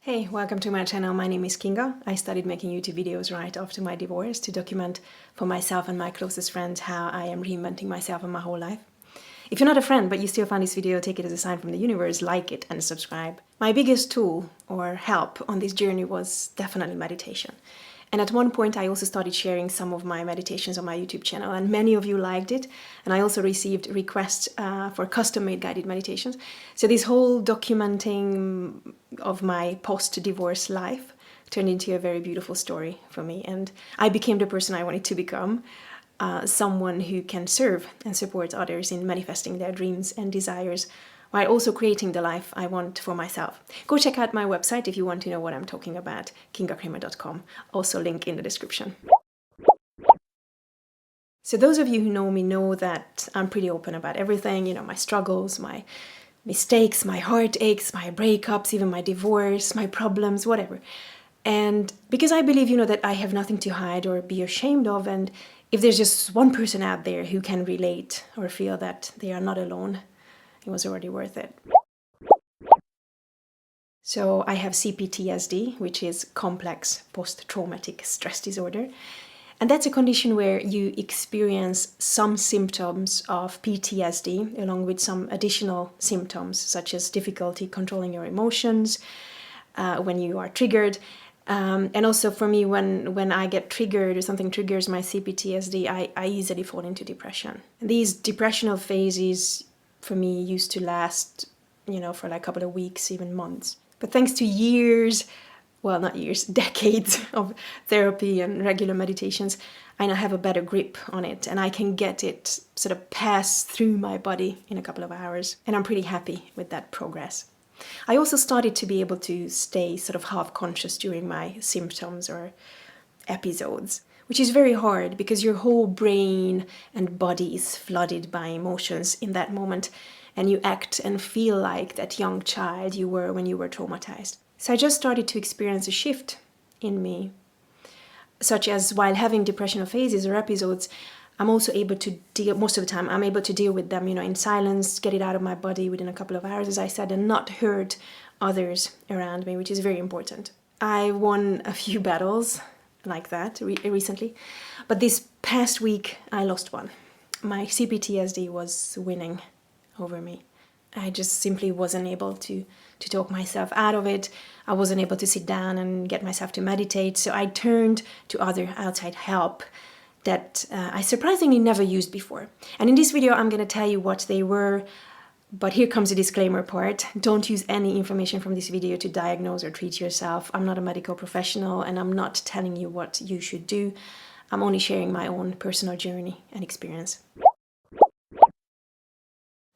Hey, welcome to my channel. My name is Kinga. I started making YouTube videos right after my divorce to document for myself and my closest friends how I am reinventing myself and my whole life. If you're not a friend but you still find this video, take it as a sign from the universe, like it and subscribe. My biggest tool or help on this journey was definitely meditation. And at one point I also started sharing some of my meditations on my YouTube channel, and many of you liked it. And I also received requests for custom-made guided meditations. So this whole documenting of my post-divorce life turned into a very beautiful story for me. And I became the person I wanted to become, someone who can serve and support others in manifesting their dreams and desires, while also creating the life I want for myself. Go check out my website if you want to know what I'm talking about, kingakramer.com. Also link in the description. So those of you who know me know that I'm pretty open about everything, you know, my struggles, my mistakes, my heartaches, my breakups, even my divorce, my problems, whatever. And because I believe, that I have nothing to hide or be ashamed of, and if there's just one person out there who can relate or feel that they are not alone, it was already worth it. So I have CPTSD, which is complex post-traumatic stress disorder. And that's a condition where you experience some symptoms of PTSD along with some additional symptoms such as difficulty controlling your emotions when you are triggered. And also for me, when I get triggered or something triggers my CPTSD, I easily fall into depression. And these depressional phases for me used to last, for like a couple of weeks, even months. But thanks to years, well, not years, decades of therapy and regular meditations, I now have a better grip on it, and I can get it sort of pass through my body in a couple of hours. And I'm pretty happy with that progress. I also started to be able to stay sort of half conscious during my symptoms or episodes, which is very hard because your whole brain and body is flooded by emotions in that moment, and you act and feel like that young child you were when you were traumatized. So I just started to experience a shift in me, such as while having depressional phases or episodes, I'm also able to deal, most of the time, I'm able to deal with them, in silence, get it out of my body within a couple of hours, as I said, and not hurt others around me, which is very important. I won a few battles like that recently, but this past week I lost one. My CPTSD was winning over me. I just simply wasn't able to talk myself out of it. I wasn't able to sit down and get myself to meditate, so I turned to other outside help that I surprisingly never used before. And in this video I'm going to tell you what they were, but here comes the disclaimer part. Don't use any information from this video to diagnose or treat yourself. I'm not a medical professional and I'm not telling you what you should do. I'm only sharing my own personal journey and experience.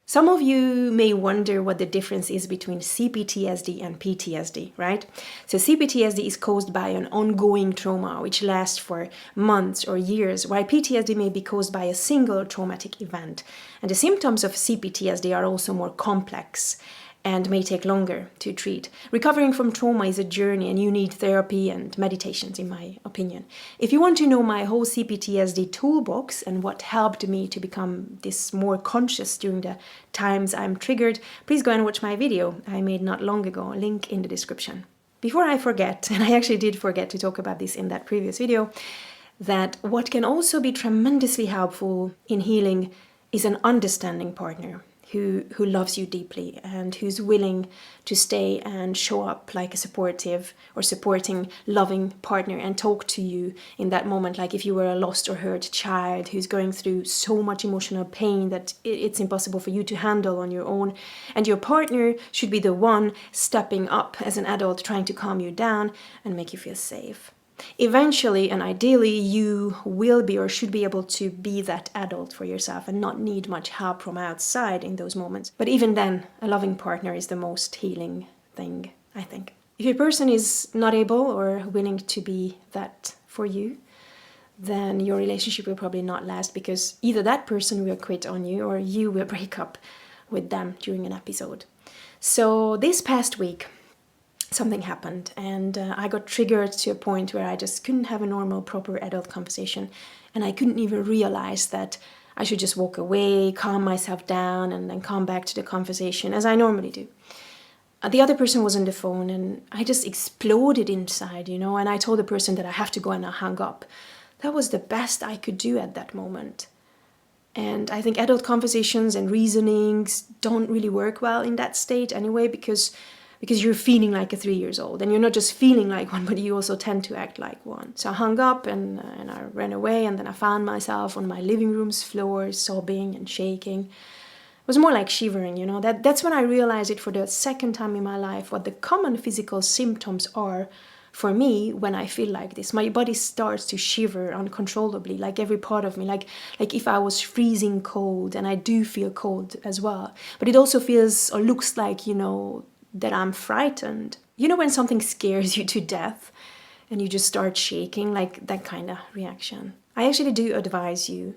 Some of you may wonder what the difference is between CPTSD and PTSD, right? So CPTSD is caused by an ongoing trauma which lasts for months or years, while PTSD may be caused by a single traumatic event. And the symptoms of CPTSD are also more complex and may take longer to treat. Recovering from trauma is a journey, and you need therapy and meditations, in my opinion. If you want to know my whole CPTSD toolbox and what helped me to become this more conscious during the times I'm triggered, please go and watch my video I made not long ago, link in the description. Before I forget, and I actually did forget to talk about this in that previous video, that what can also be tremendously helpful in healing is an understanding partner who loves you deeply and who's willing to stay and show up like a supportive or supporting, loving partner and talk to you in that moment, like if you were a lost or hurt child who's going through so much emotional pain that it's impossible for you to handle on your own. And your partner should be the one stepping up as an adult, trying to calm you down and make you feel safe. Eventually and ideally you will be or should be able to be that adult for yourself and not need much help from outside in those moments. But even then, a loving partner is the most healing thing, I think. If your person is not able or willing to be that for you, then your relationship will probably not last, because either that person will quit on you or you will break up with them during an episode. So this past week, something happened, and I got triggered to a point where I just couldn't have a normal, proper adult conversation, and I couldn't even realize that I should just walk away, calm myself down, and then come back to the conversation as I normally do. The other person was on the phone and I just exploded inside, and I told the person that I have to go and I hung up. That was the best I could do at that moment. And I think adult conversations and reasonings don't really work well in that state anyway, because you're feeling like a 3-year-old, and you're not just feeling like one, but you also tend to act like one. So I hung up and I ran away, and then I found myself on my living room's floor, sobbing and shaking. It was more like shivering, That's when I realized it for the second time in my life, what the common physical symptoms are for me when I feel like this. My body starts to shiver uncontrollably, like every part of me, like if I was freezing cold, and I do feel cold as well. But it also feels or looks like, that I'm frightened. When something scares you to death and you just start shaking, like that kind of reaction. I actually do advise you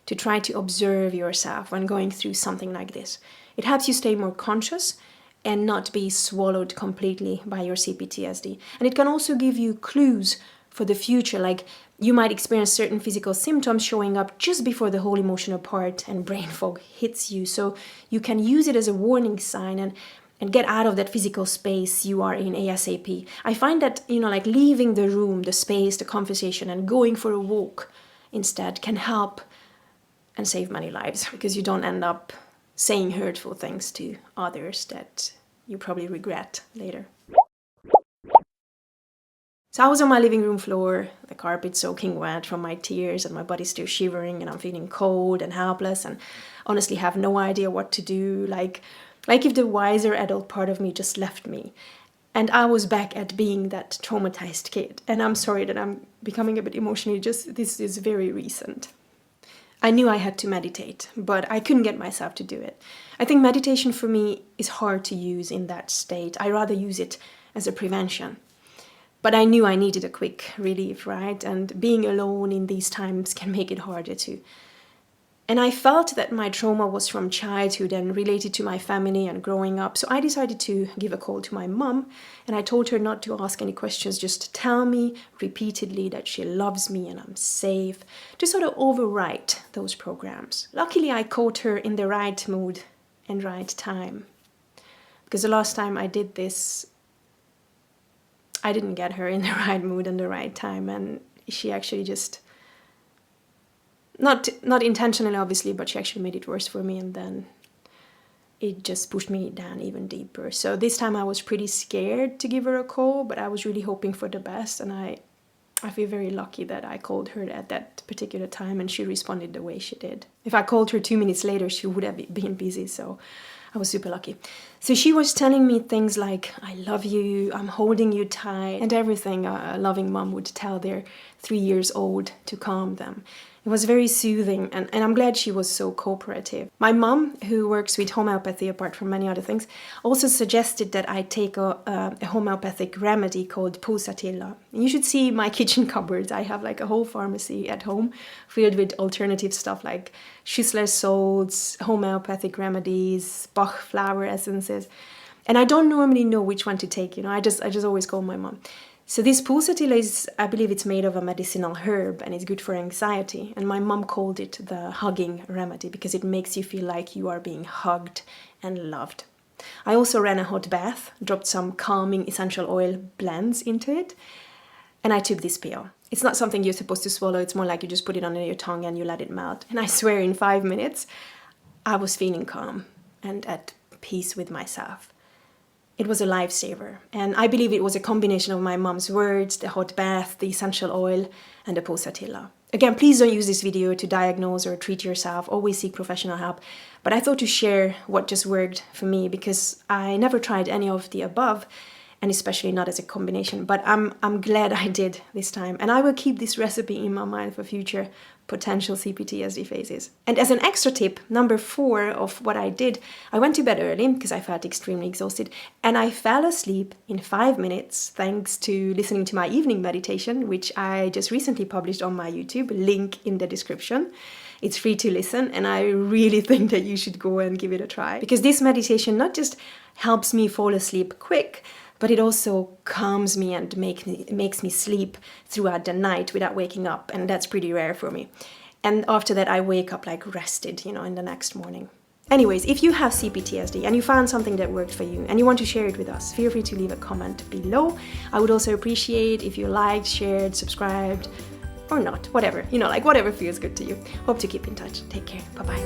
to try to observe yourself when going through something like this. It helps you stay more conscious and not be swallowed completely by your CPTSD. And it can also give you clues for the future, like you might experience certain physical symptoms showing up just before the whole emotional part and brain fog hits you. So you can use it as a warning sign and get out of that physical space you are in ASAP. I find that, like leaving the room, the space, the conversation, and going for a walk instead can help and save many lives, because you don't end up saying hurtful things to others that you probably regret later. So I was on my living room floor, the carpet soaking wet from my tears, and my body still shivering, and I'm feeling cold and helpless, and honestly have no idea what to do, like if the wiser adult part of me just left me. And I was back at being that traumatized kid. And I'm sorry that I'm becoming a bit emotional, this is very recent. I knew I had to meditate, but I couldn't get myself to do it. I think meditation for me is hard to use in that state. I rather use it as a prevention. But I knew I needed a quick relief, right? And being alone in these times can make it harder too. And I felt that my trauma was from childhood and related to my family and growing up. So I decided to give a call to my mom, and I told her not to ask any questions, just tell me repeatedly that she loves me and I'm safe, to sort of overwrite those programs. Luckily, I caught her in the right mood and right time, because the last time I did this, I didn't get her in the right mood and the right time, and she actually just... Not intentionally, obviously, but she actually made it worse for me, and then it just pushed me down even deeper. So this time I was pretty scared to give her a call, but I was really hoping for the best, and I feel very lucky that I called her at that particular time and she responded the way she did. If I called her 2 minutes later, she would have been busy, so I was super lucky. So she was telling me things like, I love you, I'm holding you tight, and everything a loving mom would tell their 3-year-old to calm them. It was very soothing, and I'm glad she was so cooperative. My mom, who works with homeopathy apart from many other things, also suggested that I take a homeopathic remedy called pulsatilla. You should see my kitchen cupboards. I have like a whole pharmacy at home filled with alternative stuff like Schüssler salts, homeopathic remedies, Bach flower essences. And I don't normally know which one to take, I just always call my mom. So this pulsatilla is, I believe it's made of a medicinal herb, and it's good for anxiety. And my mom called it the hugging remedy because it makes you feel like you are being hugged and loved. I also ran a hot bath, dropped some calming essential oil blends into it, and I took this pill. It's not something you're supposed to swallow, it's more like you just put it under your tongue and you let it melt. And I swear in 5 minutes, I was feeling calm and at peace with myself. It was a lifesaver, and I believe it was a combination of my mom's words, the hot bath, the essential oil, and the pulsatilla. Again, please don't use this video to diagnose or treat yourself, always seek professional help. But I thought to share what just worked for me because I never tried any of the above, and especially not as a combination, but I'm glad I did this time. And I will keep this recipe in my mind for future potential CPTSD phases. And as an extra tip, number 4 of what I did, I went to bed early because I felt extremely exhausted, and I fell asleep in 5 minutes thanks to listening to my evening meditation, which I just recently published on my YouTube, link in the description. It's free to listen, and I really think that you should go and give it a try, because this meditation not just helps me fall asleep quick, but it also calms me and makes me sleep throughout the night without waking up, and that's pretty rare for me. And after that, I wake up like rested, in the next morning. Anyways, if you have CPTSD and you found something that worked for you and you want to share it with us, feel free to leave a comment below. I would also appreciate if you liked, shared, subscribed, or not, whatever, like whatever feels good to you. Hope to keep in touch. Take care. Bye-bye.